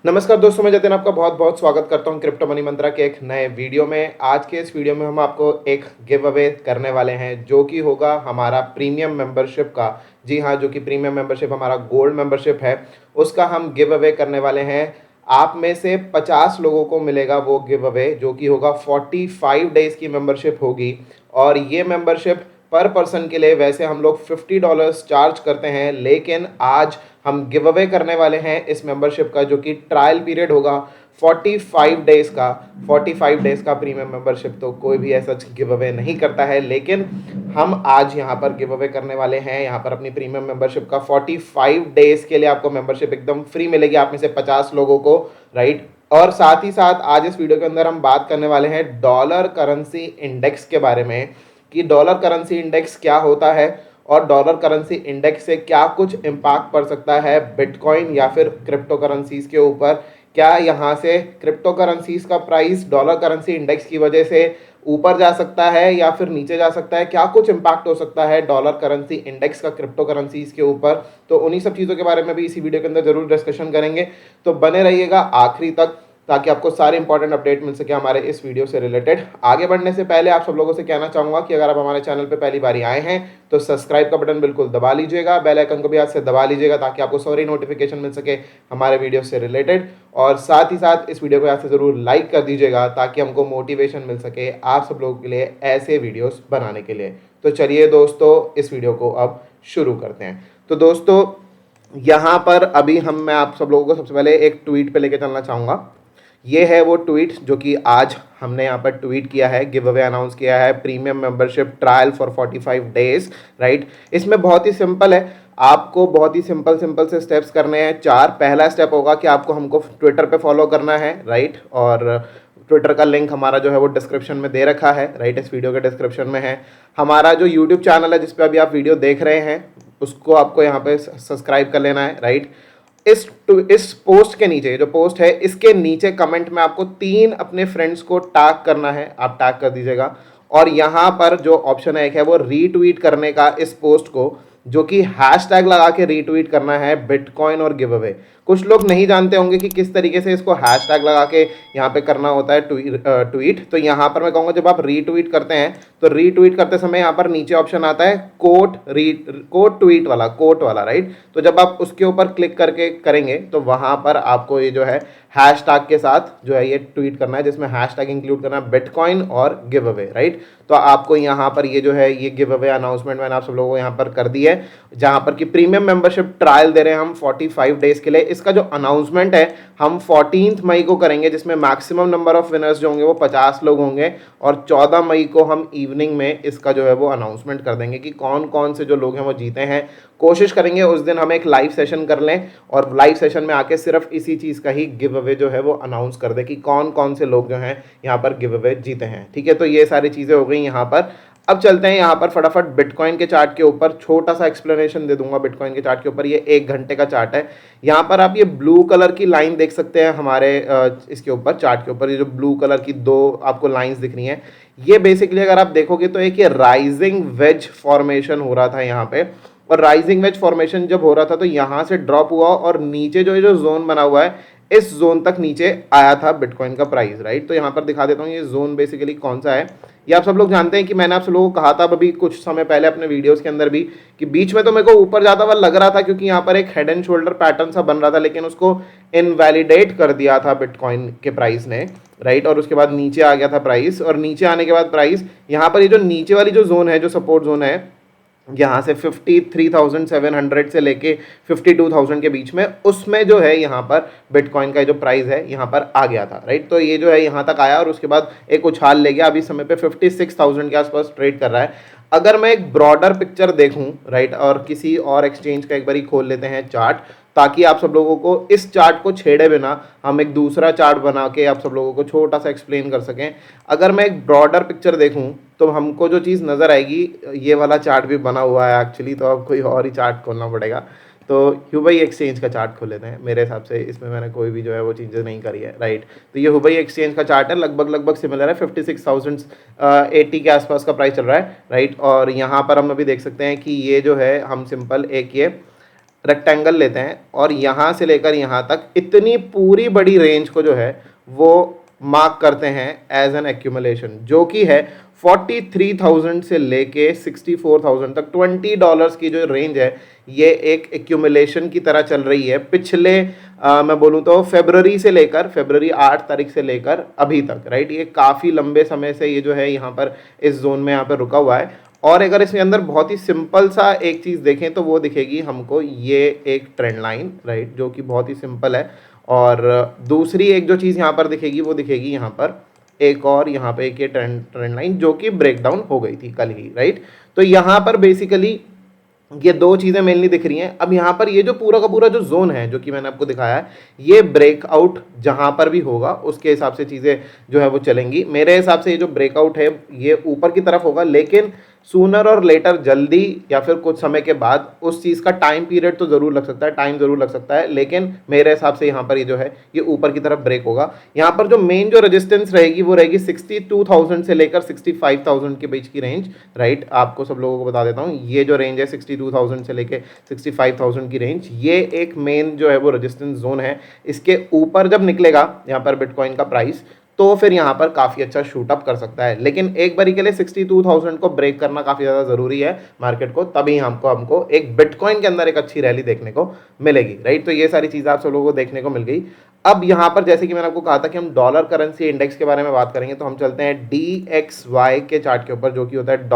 नमस्कार दोस्तों, मैं जतिन आपका बहुत बहुत स्वागत करता हूं क्रिप्टो मनी मंत्रा के एक नए वीडियो में। आज के इस वीडियो में हम आपको एक गिव अवे करने वाले हैं जो कि होगा हमारा प्रीमियम मेंबरशिप का। जी हाँ, जो कि प्रीमियम मेंबरशिप हमारा गोल्ड मेंबरशिप है, उसका हम गिव अवे करने वाले हैं। आप में से 50 लोगों को मिलेगा वो गिव अवे, जो कि होगा 45 डेज की मेंबरशिप होगी। और ये मेंबरशिप पर पर्सन के लिए वैसे हम लोग $50 चार्ज करते हैं, लेकिन आज हम गिव अवे करने वाले हैं इस मेंबरशिप का, जो कि ट्रायल पीरियड होगा 45 डेज का। 45 डेज का प्रीमियम मेंबरशिप तो कोई भी ऐसा गिव अवे नहीं करता है, लेकिन हम आज यहाँ पर गिव अवे करने वाले हैं यहाँ पर अपनी प्रीमियम मेंबरशिप का। 45 डेज के लिए आपको मेंबरशिप एकदम फ्री मिलेगी, आप में से 50 लोगों को, राइट। और साथ ही साथ आज इस वीडियो के अंदर हम बात करने वाले हैं डॉलर करेंसी इंडेक्स के बारे में, कि डॉलर करेंसी इंडेक्स क्या होता है और डॉलर करेंसी इंडेक्स से क्या कुछ इम्पैक्ट पड़ सकता है बिटकॉइन या फिर क्रिप्टो करेंसीज के ऊपर। क्या यहाँ से क्रिप्टो करेंसीज का प्राइस डॉलर करेंसी इंडेक्स की वजह से ऊपर जा सकता है या फिर नीचे जा सकता है, क्या कुछ इम्पैक्ट हो सकता है डॉलर करेंसी इंडेक्स का क्रिप्टो करेंसीज के ऊपर। तो उन्हीं सब चीज़ों के बारे में भी इसी वीडियो के अंदर जरूर डिस्कशन करेंगे, तो बने रहिएगा आखिरी तक ताकि आपको सारे इंपॉर्टेंट अपडेट मिल सके हमारे इस वीडियो से रिलेटेड। आगे बढ़ने से पहले आप सब लोगों से कहना चाहूँगा कि अगर आप हमारे चैनल पे पहली बार आए हैं तो सब्सक्राइब का बटन बिल्कुल दबा लीजिएगा, बेल आइकन को भी हाथ से दबा लीजिएगा ताकि आपको सारी नोटिफिकेशन मिल सके हमारे वीडियो से रिलेटेड। और साथ ही साथ इस वीडियो को यहाँ से ज़रूर लाइक कर दीजिएगा ताकि हमको मोटिवेशन मिल सके आप सब लोगों के लिए ऐसे वीडियोज़ बनाने के लिए। तो चलिए दोस्तों, इस वीडियो को अब शुरू करते हैं। तो दोस्तों, यहाँ पर अभी मैं आप सब लोगों को सबसे पहले एक ट्वीट पे लेके चलना चाहूँगा। ये है वो ट्वीट जो कि आज हमने यहाँ पर ट्वीट किया है, गिव अवे अनाउंस किया है, premium membership trial for 45 days, right. इसमें बहुत ही सिंपल है, आपको बहुत ही सिंपल से स्टेप्स करने हैं 4। पहला स्टेप होगा कि आपको हमको ट्विटर पे फॉलो करना है, राइट। और ट्विटर का लिंक हमारा जो है वो डिस्क्रिप्शन में दे रखा है, राइट। इस वीडियो के डिस्क्रिप्शन में है। हमारा जो यूट्यूब चैनल है जिस पे अभी आप वीडियो देख रहे हैं, उसको आपको यहाँ पे सब्सक्राइब कर लेना है, राइट। इस पोस्ट के नीचे, जो पोस्ट है इसके नीचे कमेंट में आपको 3 अपने फ्रेंड्स को टैग करना है, आप टैग कर दीजिएगा। और यहाँ पर जो ऑप्शन है एक है वो रीट्वीट करने का इस पोस्ट को, जो कि हैशटैग लगा के रीट्वीट करना है बिटकॉइन और गिव अवे। कुछ लोग नहीं जानते होंगे कि किस तरीके से इसको हैशटैग लगा के यहाँ पे करना होता है ट्वीट। तो यहाँ पर मैं कहूँगा जब आप रीट्वीट करते हैं तो रीट्वीट करते समय यहाँ पर नीचे ऑप्शन आता है कोट ट्वीट वाला, कोट वाला, राइट। तो जब आप उसके ऊपर क्लिक करके करेंगे तो वहाँ पर आपको ये जो है हैशटैग के साथ जो है ये ट्वीट करना है, जिसमें हैशटैग इंक्लूड करना है बिटकॉइन और गिव अवे, राइट। तो आपको यहाँ पर ये जो है ये गिव अवे अनाउंसमेंट मैंने आप सब लोगों को यहाँ पर कर दी है, जहाँ पर कि प्रीमियम मेंबरशिप ट्रायल दे रहे हैं हम 45 डेज के लिए। इसका जो अनाउंसमेंट है हम 14 मई को करेंगे, जिसमें मैक्सिमम नंबर ऑफ विनर्स जो होंगे वो 50 लोग होंगे। और 14 मई को हम इवनिंग में इसका जो है वो अनाउंसमेंट कर देंगे कि कौन कौन से जो लोग हैं वो जीते हैं। कोशिश करेंगे उस दिन हम एक लाइव सेशन कर लें और लाइव सेशन में आके सिर्फ इसी चीज़ का ही गिव अवे जो है वो अनाउंस कर दे कि कौन कौन से लोग जो हैं यहाँ पर गिव अवे जीते हैं, ठीक है। तो ये सारी चीज़ें हो गई यहाँ पर। अब चलते हैं यहाँ पर फटाफट बिटकॉइन के चार्ट के ऊपर, छोटा सा एक्सप्लेनेशन दे दूंगा बिटकॉइन के चार्ट के ऊपर। ये 1 घंटे का चार्ट है। यहाँ पर आप ये ब्लू कलर की लाइन देख सकते हैं हमारे इसके ऊपर, चार्ट के ऊपर। ये जो ब्लू कलर की 2 आपको लाइंस दिख रही हैं, ये बेसिकली अगर आप देखोगे तो एक ये राइजिंग वेज फॉर्मेशन हो रहा था यहाँ पे। और राइजिंग वेज फॉर्मेशन जब हो रहा था तो यहाँ से ड्रॉप हुआ और नीचे जो ये जो जोन बना हुआ है इस जोन तक नीचे आया था बिटकॉइन का प्राइस, राइट। तो यहाँ पर दिखा देता हूँ ये जोन बेसिकली कौन सा है। ये आप सब लोग जानते हैं कि मैंने आप सब लोगों को कहा था अभी कुछ समय पहले अपने वीडियोस के अंदर भी कि बीच में तो मेरे को ऊपर जाता हुआ लग रहा था क्योंकि यहाँ पर एक हेड एंड शोल्डर पैटर्न सा बन रहा था, लेकिन उसको इनवैलिडेट कर दिया था बिटकॉइन के प्राइस ने, राइट। और उसके बाद नीचे आ गया था प्राइस, और नीचे आने के बाद प्राइस यहाँ पर ये जो नीचे वाली जो जोन है, जो सपोर्ट जोन है, यहाँ से 53,700 से लेके 52,000 के बीच में, उसमें जो है यहाँ पर बिटकॉइन का जो प्राइस है यहाँ पर आ गया था, राइट। तो ये जो है यहाँ तक आया और उसके बाद एक उछाल ले गया, अभी समय पे 56,000 के आसपास ट्रेड कर रहा है। अगर मैं एक ब्रॉडर पिक्चर देखूं, राइट, और किसी और एक्सचेंज का एक बार खोल लेते हैं चार्ट, ताकि आप सब लोगों को इस चार्ट को छेड़े बिना हम एक दूसरा चार्ट बना के आप सब लोगों को छोटा सा एक्सप्लेन कर सकें। अगर मैं एक ब्रॉडर पिक्चर देखूं तो हमको जो चीज़ नज़र आएगी, ये वाला चार्ट भी बना हुआ है एक्चुअली, तो अब कोई और ही चार्ट खोलना पड़ेगा। तो हुबई एक्सचेंज का चार्ट खोल लेते हैं। मेरे हिसाब से इसमें मैंने कोई भी जो है वो चेंजेस नहीं करी है, राइट। तो ये हुबई एक्सचेंज का चार्ट है, लगभग सिमिलर है, 56,080 के आसपास का प्राइस चल रहा है, राइट। और यहाँ पर हम अभी देख सकते हैं कि ये जो है हम सिंपल एक ये रेक्टेंगल लेते हैं और यहाँ से लेकर यहाँ तक इतनी पूरी बड़ी रेंज को जो है वो मार्क करते हैं एज एन एक्यूमुलेशन, जो कि है 43,000 से लेके 64,000 तक $20 की जो रेंज है, ये एक एक्यूमुलेशन की तरह चल रही है पिछले मैं बोलूँ तो फरवरी 8 तारीख से लेकर अभी तक, राइट। ये काफ़ी लंबे समय से ये जो है यहाँ पर इस जोन में यहाँ पर रुका हुआ है। और अगर इसके अंदर बहुत ही सिंपल सा एक चीज़ देखें तो वो दिखेगी हमको ये एक ट्रेंड लाइन, राइट, जो कि बहुत ही सिंपल है। और दूसरी एक जो चीज़ यहाँ पर दिखेगी वो दिखेगी यहाँ पर एक और यहाँ पे एक ये ट्रेंड लाइन जो कि ब्रेकडाउन हो गई थी कल ही, राइट। तो यहाँ पर बेसिकली ये दो चीज़ें मेनली दिख रही हैं। अब यहाँ पर ये जो पूरा का पूरा जो जोन है जो कि मैंने आपको दिखाया है, ये ब्रेकआउट जहाँ पर भी होगा उसके हिसाब से चीज़ें जो है वो चलेंगी। मेरे हिसाब से ये जो ब्रेकआउट है ये ऊपर की तरफ होगा, लेकिन सूनर और लेटर, जल्दी या फिर कुछ समय के बाद, उस चीज़ का टाइम पीरियड तो ज़रूर लग सकता है, टाइम ज़रूर लग सकता है, लेकिन मेरे हिसाब से यहाँ पर ये जो है ये ऊपर की तरफ ब्रेक होगा। यहाँ पर जो मेन जो रेजिस्टेंस रहेगी वो रहेगी 62,000 से लेकर 65,000 के बीच की रेंज, राइट। आपको सब लोगों को बता देता हूँ, ये जो रेंज है 62,000 से लेकर 65,000 की रेंज, ये एक मेन जो है वो रेजिस्टेंस जोन है। इसके ऊपर जब निकलेगा यहाँ पर बिटकॉइन का प्राइस, तो फिर यहाँ पर काफ़ी अच्छा शूट अप कर सकता है। लेकिन एक बारी के लिए 62,000 को ब्रेक करना काफ़ी ज़्यादा ज़रूरी है मार्केट को, तभी हमको एक बिटकॉइन के अंदर एक अच्छी रैली देखने को मिलेगी, राइट। तो ये सारी चीज़ें आप सब लोगों को देखने को मिल गई। अब यहाँ पर जैसे कि मैंने आपको कहा था कि हम डॉलर करेंसी इंडेक्स के बारे में बात करेंगे, तो हम चलते हैं DXY के चार्ट के ऊपर, जो कि होता है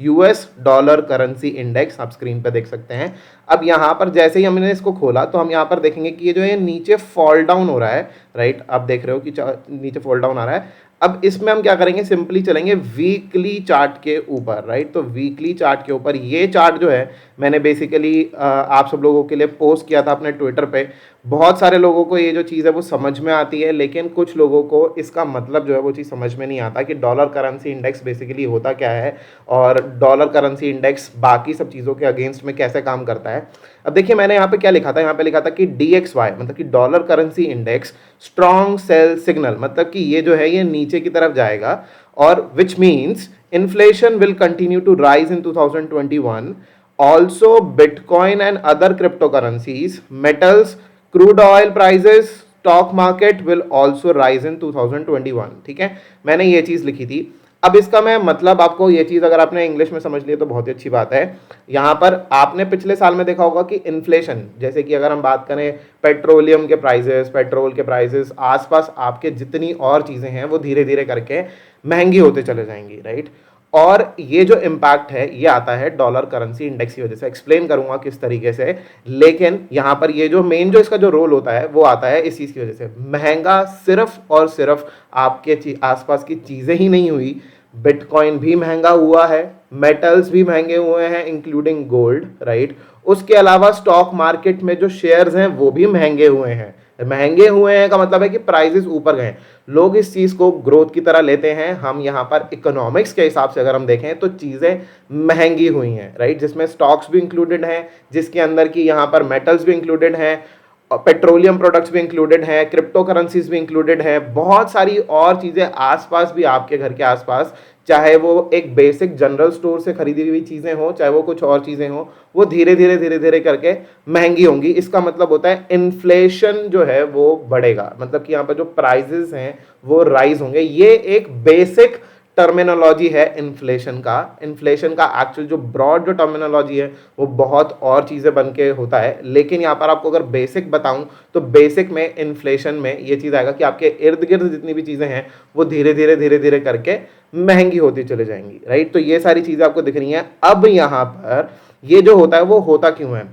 US डॉलर करेंसी इंडेक्स। आप स्क्रीन पे देख सकते हैं। अब यहाँ पर जैसे ही हमने इसको खोला तो हम यहाँ पर देखेंगे कि ये जो है नीचे फॉल डाउन हो रहा है, राइट। आप देख रहे हो कि नीचे फॉल डाउन आ रहा है। अब इसमें हम क्या करेंगे, सिंपली चलेंगे वीकली चार्ट के ऊपर, राइट। तो वीकली चार्ट के ऊपर ये चार्ट जो है मैंने बेसिकली आप सब लोगों के लिए पोस्ट किया था अपने ट्विटर पे। बहुत सारे लोगों को ये जो चीज़ है वो समझ में आती है, लेकिन कुछ लोगों को इसका मतलब जो है वो चीज़ समझ में नहीं आता कि डॉलर करेंसी इंडेक्स बेसिकली होता क्या है और डॉलर करेंसी इंडेक्स बाकी सब चीज़ों के अगेंस्ट में कैसे काम करता है। अब देखिए मैंने यहाँ पे क्या लिखा था, यहाँ पे लिखा था कि DXY मतलब कि dollar currency index strong cell signal, मतलब कि ये जो है ये नीचे की तरफ जाएगा, और which means inflation will continue to rise in 2021। Also Bitcoin and other cryptocurrencies, metals, crude oil prices, stock market will also rise in 2021। ठीक है, मैंने ये चीज़ लिखी थी। अब इसका मैं मतलब आपको ये चीज़ अगर आपने इंग्लिश में समझ लिया तो बहुत ही अच्छी बात है। यहाँ पर आपने पिछले साल में देखा होगा कि इन्फ्लेशन, जैसे कि अगर हम बात करें पेट्रोलियम के प्राइसेस, पेट्रोल के प्राइसेस, आसपास आपके जितनी और चीज़ें हैं वो धीरे धीरे करके महंगी होते चले जाएंगी, राइट। और ये जो इम्पैक्ट है ये आता है डॉलर करेंसी इंडेक्स की वजह से। एक्सप्लेन करूंगा किस तरीके से, लेकिन यहाँ पर ये जो मेन जो इसका जो रोल होता है वो आता है इस चीज़ की वजह से। महंगा सिर्फ और सिर्फ आपके आसपास की चीज़ें ही नहीं हुई, बिटकॉइन भी महंगा हुआ है, मेटल्स भी महंगे हुए हैं इंक्लूडिंग गोल्ड, राइट। उसके अलावा स्टॉक मार्केट में जो शेयर्स हैं वो भी महंगे हुए हैं। महंगे हुए हैं का मतलब है कि प्राइसेस ऊपर गए। लोग इस चीज को ग्रोथ की तरह लेते हैं। हम यहाँ पर इकोनॉमिक्स के हिसाब से अगर हम देखें तो चीजें महंगी हुई हैं, राइट, जिसमें स्टॉक्स भी इंक्लूडेड हैं, जिसके अंदर की यहाँ पर मेटल्स भी इंक्लूडेड हैं, पेट्रोलियम प्रोडक्ट्स भी इंक्लूडेड हैं, क्रिप्टो करेंसीज भी इंक्लूडेड हैं, बहुत सारी और चीज़ें आसपास भी, आपके घर के आसपास, चाहे वो एक बेसिक जनरल स्टोर से खरीदी हुई चीज़ें हो, चाहे वो कुछ और चीज़ें हो, वो धीरे धीरे करके महंगी होंगी। इसका मतलब होता है इन्फ्लेशन जो है वो बढ़ेगा, मतलब कि यहाँ पर जो प्राइजेस हैं वो राइज होंगे। ये एक बेसिक टर्मिनोलॉजी है इन्फ्लेशन का एक्चुअल जो ब्रॉड जो टर्मिनोलॉजी है वो बहुत और चीज़ें बन के होता है, लेकिन यहाँ पर आपको अगर बेसिक बताऊं तो बेसिक में इन्फ्लेशन में ये चीज़ आएगा कि आपके इर्द गिर्द जितनी भी चीज़ें हैं वो धीरे धीरे करके महंगी होती चले जाएंगी, राइट। तो ये सारी चीज़ें आपको दिख रही हैं। अब यहाँ पर ये जो होता है वो होता क्यों है।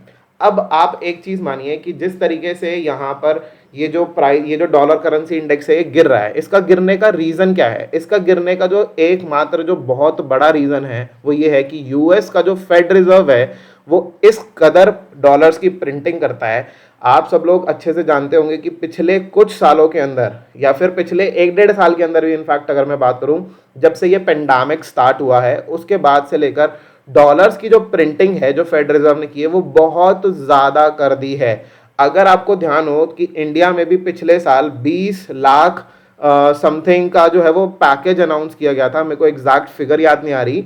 अब आप एक चीज़ मानिए कि जिस तरीके से यहाँ पर ये जो डॉलर करेंसी इंडेक्स है ये गिर रहा है, इसका गिरने का रीज़न क्या है। इसका गिरने का जो एकमात्र जो बहुत बड़ा रीज़न है वो ये है कि यूएस का जो फेड रिजर्व है वो इस कदर डॉलर्स की प्रिंटिंग करता है। आप सब लोग अच्छे से जानते होंगे कि पिछले कुछ सालों के अंदर या फिर पिछले 1-1.5 साल के अंदर भी, इनफैक्ट अगर मैं बात करूं, जब से ये पेंडेमिक स्टार्ट हुआ है उसके बाद से लेकर डॉलर्स की जो प्रिंटिंग है जो फेड रिजर्व ने की है वो बहुत ज़्यादा कर दी है। अगर आपको ध्यान हो कि इंडिया में भी पिछले साल 20 लाख समथिंग का जो है वो पैकेज अनाउंस किया गया था, मेरे को एग्जैक्ट फिगर याद नहीं आ रही,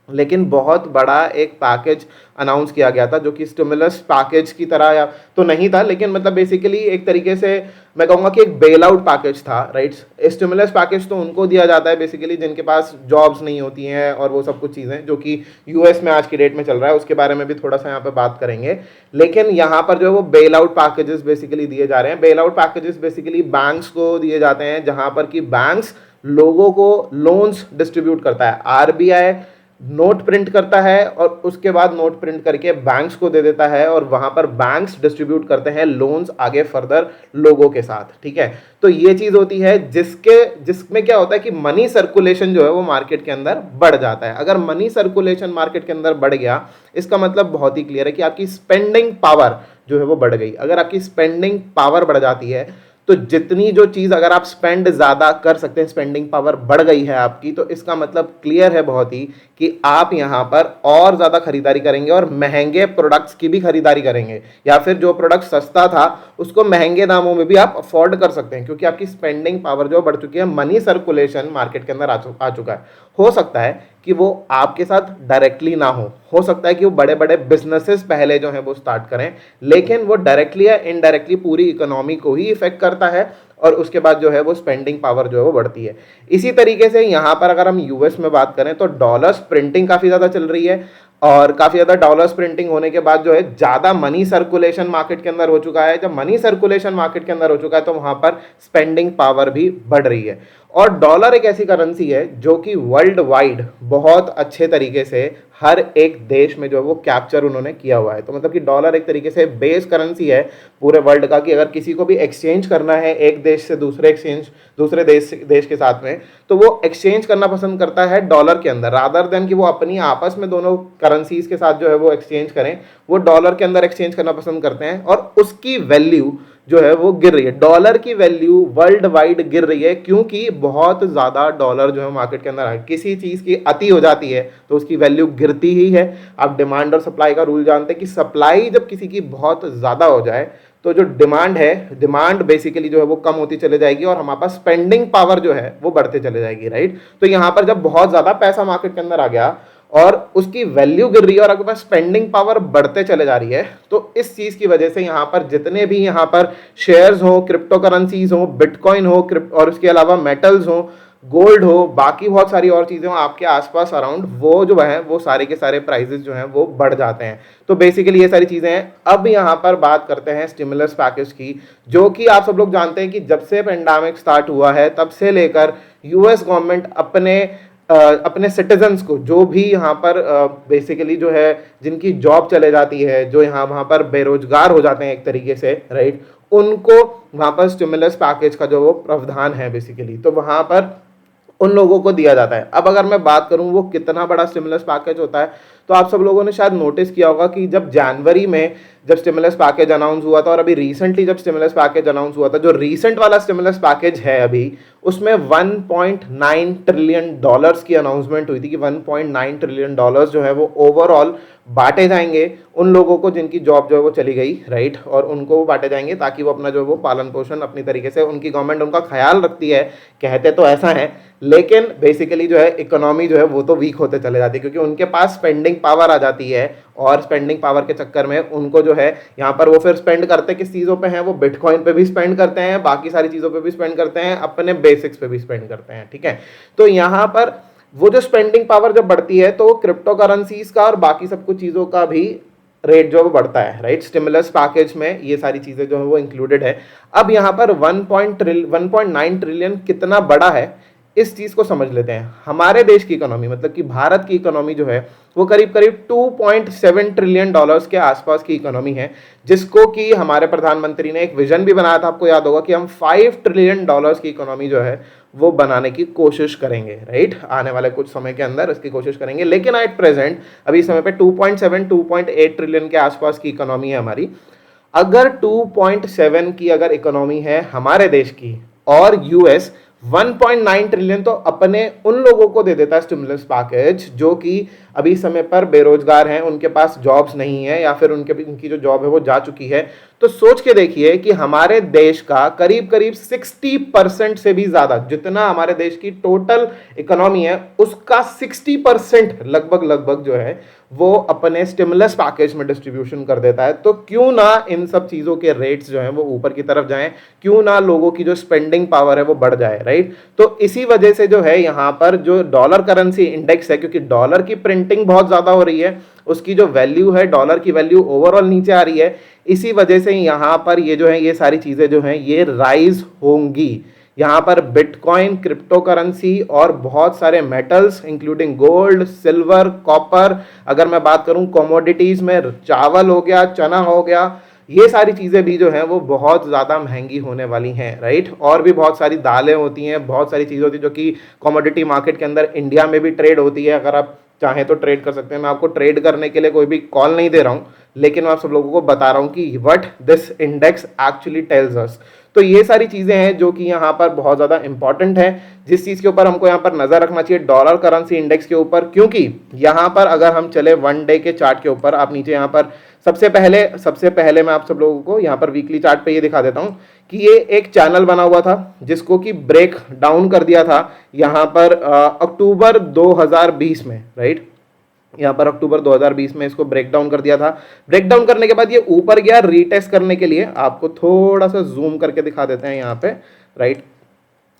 लेकिन बहुत बड़ा एक पैकेज अनाउंस किया गया था जो कि स्टिमुलस पैकेज की तरह या तो नहीं था, लेकिन मतलब बेसिकली एक तरीके से मैं कहूँगा कि एक बेल आउट पैकेज था, राइट। स्टिमुलस पैकेज तो उनको दिया जाता है बेसिकली जिनके पास जॉब्स नहीं होती हैं और वो सब कुछ चीज़ें जो कि यूएस में आज की डेट में चल रहा है, उसके बारे में भी थोड़ा सा यहाँ पे बात करेंगे। लेकिन यहाँ पर जो है वो बेल आउट पैकेजेस बेसिकली दिए जा रहे हैं। Bail out packages basically banks को दिए जाते हैं, जहाँ पर कि बैंक्स लोगों को लोन्स डिस्ट्रीब्यूट करता है। आरबीआई नोट प्रिंट करता है और उसके बाद नोट प्रिंट करके बैंक्स को दे देता है और वहां पर बैंक्स डिस्ट्रीब्यूट करते हैं लोन्स आगे फर्दर लोगों के साथ, ठीक है। तो ये चीज होती है जिसमें क्या होता है कि मनी सर्कुलेशन जो है वो मार्केट के अंदर बढ़ जाता है। अगर मनी सर्कुलेशन मार्केट के अंदर बढ़ गया, इसका मतलब बहुत ही क्लियर है कि आपकी स्पेंडिंग पावर जो है वो बढ़ गई। अगर आपकी स्पेंडिंग पावर बढ़ जाती है तो जितनी जो चीज अगर आप स्पेंड ज्यादा कर सकते हैं, स्पेंडिंग पावर बढ़ गई है आपकी, तो इसका मतलब क्लियर है बहुत ही कि आप यहां पर और ज्यादा खरीदारी करेंगे और महंगे प्रोडक्ट्स की भी खरीदारी करेंगे, या फिर जो प्रोडक्ट सस्ता था उसको महंगे दामों में भी आप अफोर्ड कर सकते हैं क्योंकि आपकी स्पेंडिंग पावर जो बढ़ चुकी है, मनी सर्कुलेशन मार्केट के अंदर आ चुका है। हो सकता है कि वो आपके साथ डायरेक्टली ना हो सकता है कि वो बड़े बड़े बिजनेसेस पहले जो है वो स्टार्ट करें, लेकिन वो डायरेक्टली या इनडायरेक्टली पूरी इकोनॉमी को ही इफेक्ट करता है और उसके बाद जो है वो स्पेंडिंग पावर जो है वो बढ़ती है। इसी तरीके से यहाँ पर अगर हम यूएस में बात करें तो डॉलर्स प्रिंटिंग काफ़ी ज़्यादा चल रही है और काफ़ी ज़्यादा डॉलर्स प्रिंटिंग होने के बाद जो है ज़्यादा मनी सर्कुलेशन मार्केट के अंदर हो चुका है। जब मनी सर्कुलेशन मार्केट के अंदर हो चुका है तो वहाँ पर स्पेंडिंग पावर भी बढ़ रही है। और डॉलर एक ऐसी करेंसी है जो कि वर्ल्ड वाइड बहुत अच्छे तरीके से हर एक देश में जो है वो कैप्चर उन्होंने किया हुआ है। तो मतलब कि डॉलर एक तरीके से बेस करेंसी है पूरे वर्ल्ड का कि अगर किसी को भी एक्सचेंज करना है एक देश से दूसरे देश के साथ में, तो वो एक्सचेंज करना पसंद करता है डॉलर के अंदर, रादर देन कि वो अपनी आपस में दोनों करेंसीज के साथ जो है वो एक्सचेंज करें, वो डॉलर के अंदर एक्सचेंज करना पसंद करते हैं और उसकी वैल्यू जो है वो गिर रही है। डॉलर की वैल्यू वर्ल्ड वाइड गिर रही है क्योंकि बहुत ज़्यादा डॉलर जो है मार्केट के अंदर है। किसी चीज़ की अति हो जाती है तो उसकी वैल्यू गिरती ही है। आप डिमांड और सप्लाई का रूल जानते हैं कि सप्लाई जब किसी की बहुत ज़्यादा हो जाए तो जो डिमांड बेसिकली जो है वो कम होती चले जाएगी और हमारे पास स्पेंडिंग पावर जो है वो बढ़ते चले जाएगी, राइट। तो यहाँ पर जब बहुत ज़्यादा पैसा मार्केट के अंदर आ गया और उसकी वैल्यू गिर रही है और आपके पास स्पेंडिंग पावर बढ़ते चले जा रही है, तो इस चीज की वजह से यहाँ पर जितने भी यहाँ पर शेयर्स हो, क्रिप्टो करेंसीज हो, बिटकॉइन हो और उसके अलावा मेटल्स हो, गोल्ड हो, बाकी बहुत सारी और चीजें हो आपके आसपास अराउंड, वो जो है वो सारे के सारे प्राइसेस जो हैं वो बढ़ जाते हैं। तो बेसिकली ये सारी चीजें हैं। अब यहाँ पर बात करते हैं स्टिमुलस पैकेज की, जो कि आप सब लोग जानते हैं कि जब से पेंडेमिक स्टार्ट हुआ है तब से लेकर यूएस गवर्नमेंट अपने सिटीजन्स को, जो भी यहाँ पर बेसिकली जो है जिनकी जॉब चले जाती है, जो यहाँ वहाँ पर बेरोजगार हो जाते हैं एक तरीके से, राइट, उनको वहाँ पर स्टिमुलस पैकेज का जो वो प्रावधान है बेसिकली, तो वहाँ पर उन लोगों को दिया जाता है। अब अगर मैं बात करूं वो कितना बड़ा स्टिमुलस पैकेज होता है, तो आप सब लोगों ने शायद नोटिस किया होगा कि जब जनवरी में जब स्टिमुलस पैकेज अनाउंस हुआ था और अभी रिसेंटली जब स्टिमुलस पैकेज अनाउंस हुआ था, जो रिसेंट वाला स्टिमुलस पैकेज है अभी, उसमें 1.9 ट्रिलियन डॉलर्स की अनाउंसमेंट हुई थी कि 1.9 ट्रिलियन डॉलर्स जो है वो ओवरऑल बांटे जाएंगे उन लोगों को जिनकी जॉब जो है वो चली गई, राइट, और उनको वो बांटे जाएंगे ताकि वो अपना जो है वो पालन पोषण अपनी तरीके से, उनकी गवर्नमेंट उनका ख्याल रखती है, कहते तो ऐसा है, लेकिन बेसिकली जो है इकोनॉमी जो है वो तो वीक होते चले जाती है क्योंकि उनके पास स्पेंडिंग पावर आ जाती है और स्पेंडिंग पावर के चक्कर में उनको जो है यहाँ पर वो फिर स्पेंड करते किस चीज़ों पे हैं, वो बिटकॉइन पे भी स्पेंड करते हैं, बाकी सारी चीज़ों पे भी स्पेंड करते हैं, अपने बेसिक्स पे भी स्पेंड करते हैं, ठीक है। तो यहाँ पर वो जो स्पेंडिंग पावर जब बढ़ती है तो क्रिप्टो करेंसीज का और बाकी सब कुछ चीज़ों का भी रेट जो है वो बढ़ता है, राइट। स्टिमुलस पैकेज में ये सारी चीज़ें जो है वो इंक्लूडेड है। अब यहाँ पर 1.9 ट्रिलियन कितना बड़ा है, इस चीज को समझ लेते हैं। हमारे देश की इकोनॉमी, मतलब कि भारत की इकोनॉमी जो है वो करीब करीब 2.7 ट्रिलियन डॉलर्स के आसपास की इकोनॉमी है, जिसको कि हमारे प्रधानमंत्री ने एक विजन भी बनाया था, आपको याद होगा कि हम 5 ट्रिलियन डॉलर्स की इकोनॉमी जो है वो बनाने की कोशिश करेंगे, राइट, आने वाले कुछ समय के अंदर इसकी कोशिश करेंगे। लेकिन एट प्रेजेंट अभी समय पे 2.8 ट्रिलियन के आसपास की इकोनॉमी है हमारी। अगर 2.7 की अगर इकोनॉमी है हमारे देश की और यूएस 1.9 ट्रिलियन तो अपने उन लोगों को दे देता है स्टिमुलस पैकेज, जो कि अभी समय पर बेरोजगार हैं, उनके पास जॉब्स नहीं है या फिर उनकी जो जॉब है वो जा चुकी है। तो सोच के देखिए कि हमारे देश का करीब करीब 60% से भी ज्यादा, जितना हमारे देश की टोटल इकोनॉमी है उसका 60% लगभग लगभग जो है वो अपने स्टिमुलस पैकेज में डिस्ट्रीब्यूशन कर देता है। तो क्यों ना इन सब चीजों के रेट्स जो हैं वो ऊपर की तरफ जाएं, क्यों ना लोगों की जो स्पेंडिंग पावर है वो बढ़ जाए, राइट। तो इसी वजह से जो है यहाँ पर जो डॉलर करेंसी इंडेक्स है, क्योंकि डॉलर की प्रिंटिंग बहुत ज्यादा हो रही है, उसकी जो वैल्यू है, डॉलर की वैल्यू ओवरऑल नीचे आ रही है, इसी वजह से यहाँ पर ये जो है ये सारी चीजें जो हैं ये राइज होंगी। यहाँ पर बिटकॉइन, क्रिप्टो करेंसी और बहुत सारे metals including gold, silver, copper, अगर मैं बात करूं कमोडिटीज में चावल हो गया, चना हो गया, ये सारी चीजें भी जो हैं वो बहुत ज्यादा महंगी होने वाली हैं, राइट। और भी बहुत सारी दालें होती हैं, बहुत सारी चीजें होती हैं जो कि कमोडिटी मार्केट के अंदर इंडिया में भी ट्रेड होती है। अगर आप चाहें तो ट्रेड कर सकते हैं। मैं आपको ट्रेड करने के लिए कोई भी कॉल नहीं दे रहा हूं, लेकिन मैं आप सब लोगों को बता रहा हूं कि what this index actually tells us. तो ये सारी चीजें हैं जो कि यहाँ पर बहुत ज्यादा इंपॉर्टेंट है, जिस चीज के ऊपर हमको यहाँ पर नजर रखना चाहिए, डॉलर करेंसी इंडेक्स के ऊपर। क्योंकि यहाँ पर अगर हम चले वन डे के चार्ट के ऊपर, आप नीचे यहाँ पर सबसे पहले मैं आप सब लोगों को यहाँ पर वीकली चार्ट पे ये दिखा देता हूँ कि ये एक चैनल बना हुआ था जिसको कि ब्रेक डाउन कर दिया था यहाँ पर अक्टूबर 2020 में, राइट। यहाँ पर अक्टूबर 2020 में इसको ब्रेक डाउन कर दिया था। ब्रेक डाउन करने के बाद ये ऊपर गया रीटेस्ट करने के लिए। आपको थोड़ा सा जूम करके दिखा देते हैं यहाँ पे, राइट।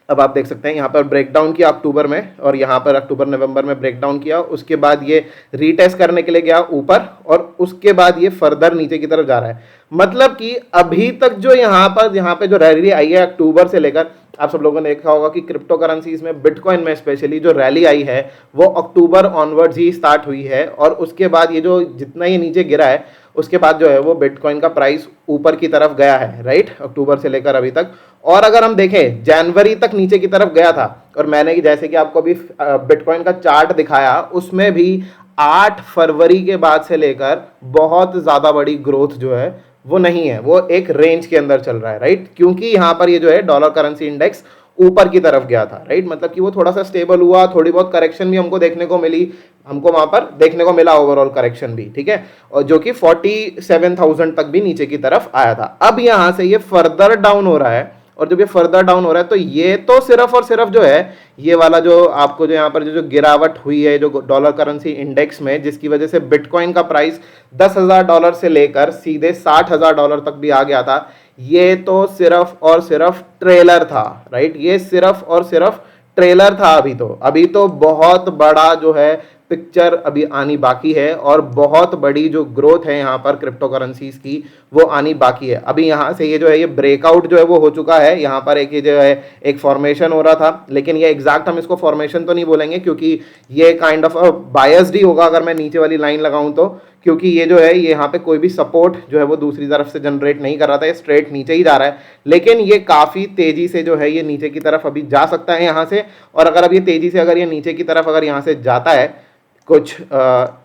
अब आप देख सकते हैं यहाँ पर ब्रेकडाउन किया अक्टूबर में, और यहाँ पर अक्टूबर नवंबर में ब्रेकडाउन किया। उसके बाद ये रीटेस्ट करने के लिए गया ऊपर, और उसके बाद ये फर्दर नीचे की तरफ जा रहा है। मतलब कि अभी तक जो यहाँ पे जो रैली आई है अक्टूबर से लेकर, आप सब लोगों ने देखा होगा कि क्रिप्टो करेंसीज में, बिटकॉइन में स्पेशली जो रैली आई है वो अक्टूबर ऑनवर्ड्स ही स्टार्ट हुई है। और उसके बाद ये जो जितना ये नीचे गिरा है उसके बाद जो है वो बिटकॉइन का प्राइस ऊपर की तरफ गया है, राइट, अक्टूबर से लेकर अभी तक। और अगर हम देखें जनवरी तक नीचे की तरफ गया था, और मैंने जैसे कि आपको अभी बिटकॉइन का चार्ट दिखाया, उसमें भी 8 फरवरी के बाद से लेकर बहुत ज्यादा बड़ी ग्रोथ जो है वो नहीं है, वो एक रेंज के अंदर चल रहा है, राइट। क्योंकि यहाँ पर ये जो है डॉलर करेंसी इंडेक्स ऊपर की तरफ गया था, राइट। मतलब कि वो थोड़ा सा स्टेबल हुआ, थोड़ी बहुत करेक्शन भी हमको देखने को मिली, हमको वहां पर देखने को मिला ओवरऑल करेक्शन भी, ठीक है, और जो कि 47,000 तक भी नीचे की तरफ आया था। अब यहां से ये फर्दर डाउन हो रहा है, और जब ये फर्दर डाउन हो रहा है तो ये तो सिर्फ और सिर्फ जो है ये वाला जो आपको जो यहाँ पर जो गिरावट हुई है जो डॉलर करेंसी इंडेक्स में, जिसकी वजह से बिटकॉइन का प्राइस $10,000 से लेकर सीधे $60,000 तक भी आ गया था, ये तो सिर्फ और सिर्फ ट्रेलर था, राइट। ये सिर्फ और सिर्फ ट्रेलर था। अभी तो बहुत बड़ा जो है पिक्चर अभी आनी बाकी है, और बहुत बड़ी जो ग्रोथ है यहाँ पर क्रिप्टो करेंसीज की वो आनी बाकी है। अभी यहाँ से ये जो है ये ब्रेकआउट जो है वो हो चुका है। यहाँ पर एक ये जो है एक फॉर्मेशन हो रहा था, लेकिन ये एग्जैक्ट हम इसको फॉर्मेशन तो नहीं बोलेंगे, क्योंकि ये काइंड ऑफ बायस्ड ही होगा अगर मैं नीचे वाली लाइन लगाऊं तो, क्योंकि ये जो है ये यहाँ पे कोई भी सपोर्ट जो है वो दूसरी तरफ से जनरेट नहीं कर रहा था, ये स्ट्रेट नीचे ही जा रहा है। लेकिन ये काफी तेजी से जो है ये नीचे की तरफ अभी जा सकता है यहाँ से। और अगर अब ये तेजी से अगर ये नीचे की तरफ अगर यहाँ से जाता है कुछ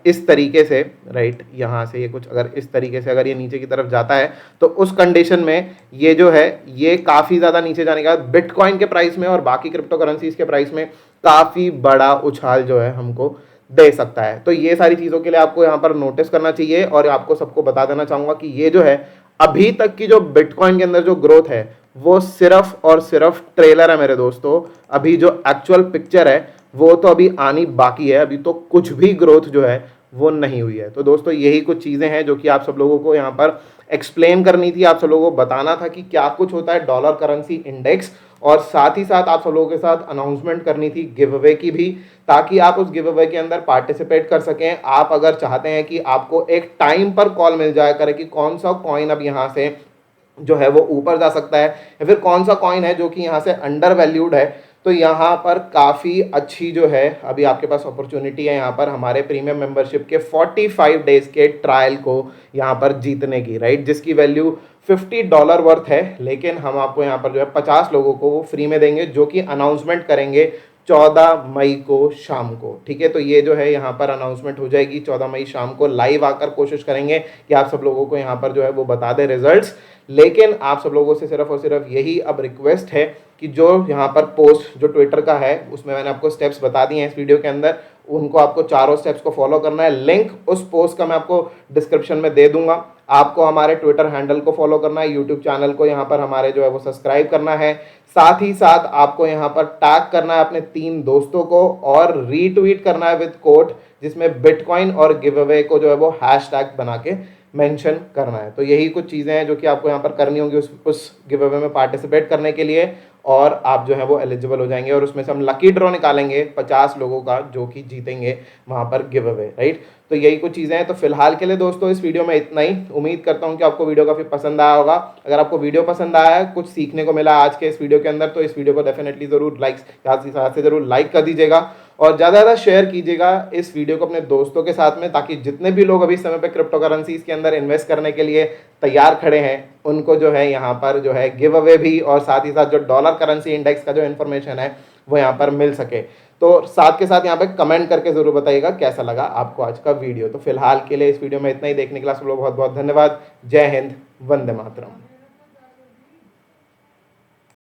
इस तरीके से, राइट, यहाँ से ये कुछ अगर इस तरीके से अगर ये नीचे की तरफ जाता है, तो उस कंडीशन में ये जो है ये काफ़ी ज़्यादा नीचे जाने का बिटकॉइन के प्राइस में और बाकी क्रिप्टो करेंसीज के प्राइस में काफ़ी बड़ा उछाल जो है हमको दे सकता है। तो ये सारी चीज़ों के लिए आपको यहाँ पर नोटिस करना चाहिए, और आपको सबको बता देना चाहूँगा कि ये जो है अभी तक की जो बिटकॉइन के अंदर जो ग्रोथ है वो सिर्फ और सिर्फ ट्रेलर है मेरे दोस्तों। अभी जो एक्चुअल पिक्चर है वो तो अभी आनी बाकी है, अभी तो कुछ भी ग्रोथ जो है वो नहीं हुई है। तो दोस्तों यही कुछ चीज़ें हैं जो कि आप सब लोगों को यहाँ पर एक्सप्लेन करनी थी, आप सब लोगों को बताना था कि क्या कुछ होता है डॉलर करेंसी इंडेक्स, और साथ ही साथ आप सब लोगों के साथ अनाउंसमेंट करनी थी गिव अवे की भी, ताकि आप उस गिव अवे के अंदर पार्टिसिपेट कर सकें। आप अगर चाहते हैं कि आपको एक टाइम पर कॉल मिल जाया करे कि कौन सा कॉइन अब यहाँ से जो है वो ऊपर जा सकता है, या फिर कौन सा कॉइन है जो कि यहाँ से अंडर वैल्यूड है, तो यहाँ पर काफ़ी अच्छी जो है अभी आपके पास अपॉर्चुनिटी है यहाँ पर हमारे प्रीमियम मेंबरशिप के 45 डेज के ट्रायल को यहाँ पर जीतने की, राइट, जिसकी वैल्यू $50 वर्थ है। लेकिन हम आपको यहाँ पर जो है 50 लोगों को वो फ्री में देंगे, जो कि अनाउंसमेंट करेंगे 14 मई को शाम को, ठीक है। तो ये जो है यहाँ पर अनाउंसमेंट हो जाएगी 14 मई शाम को, लाइव आकर कोशिश करेंगे कि आप सब लोगों को यहाँ पर जो है वो बता दें रिजल्ट्स। लेकिन आप सब लोगों से सिर्फ और सिर्फ यही अब रिक्वेस्ट है कि जो यहाँ पर पोस्ट जो ट्विटर का है उसमें मैंने आपको स्टेप्स बता दिए हैं इस वीडियो के अंदर, उनको आपको चारों स्टेप्स को फॉलो करना है। लिंक उस पोस्ट का मैं आपको डिस्क्रिप्शन में दे दूंगा। आपको हमारे ट्विटर हैंडल को फॉलो करना है, यूट्यूब चैनल को यहाँ पर हमारे जो है वो सब्सक्राइब करना है, साथ ही साथ आपको यहाँ पर टैग करना है अपने 3 दोस्तों को और रीट्वीट करना है विद कोट, जिसमें बिटकॉइन और गिव अवे को जो है वो हैशटैग बना के मेंशन करना है। तो यही कुछ चीज़ें हैं जो कि आपको यहाँ पर करनी होंगी उस गिव अवे में पार्टिसिपेट करने के लिए, और आप जो है वो एलिजिबल हो जाएंगे और उसमें से हम लकी ड्रॉ निकालेंगे 50 लोगों का जो कि जीतेंगे वहाँ पर गिव अवे, राइट। तो यही कुछ चीज़ें हैं। तो फिलहाल के लिए दोस्तों इस वीडियो में इतना ही। उम्मीद करता हूँ कि आपको वीडियो काफ़ी पसंद आया होगा। अगर आपको वीडियो पसंद आया है, कुछ सीखने को मिला आज के इस वीडियो के अंदर, तो इस वीडियो को डेफिनेटली ज़रूर से ज़रूर लाइक कर दीजिएगा और ज़्यादा ज़्यादा शेयर कीजिएगा इस वीडियो को अपने दोस्तों के साथ में, ताकि जितने भी लोग अभी समय पे क्रिप्टो करेंसीज के अंदर इन्वेस्ट करने के लिए तैयार खड़े हैं उनको जो है यहाँ पर जो है गिव अवे भी और साथ ही साथ जो डॉलर करेंसी इंडेक्स का जो इन्फॉर्मेशन है वो यहाँ पर मिल सके। तो साथ के साथ यहाँ पे कमेंट करके जरूर बताइएगा कैसा लगा आपको आज का वीडियो। तो फिलहाल के लिए इस वीडियो में इतना ही। देखने के लिए आप लोग बहुत बहुत धन्यवाद। जय हिंद, वंदे मातरम।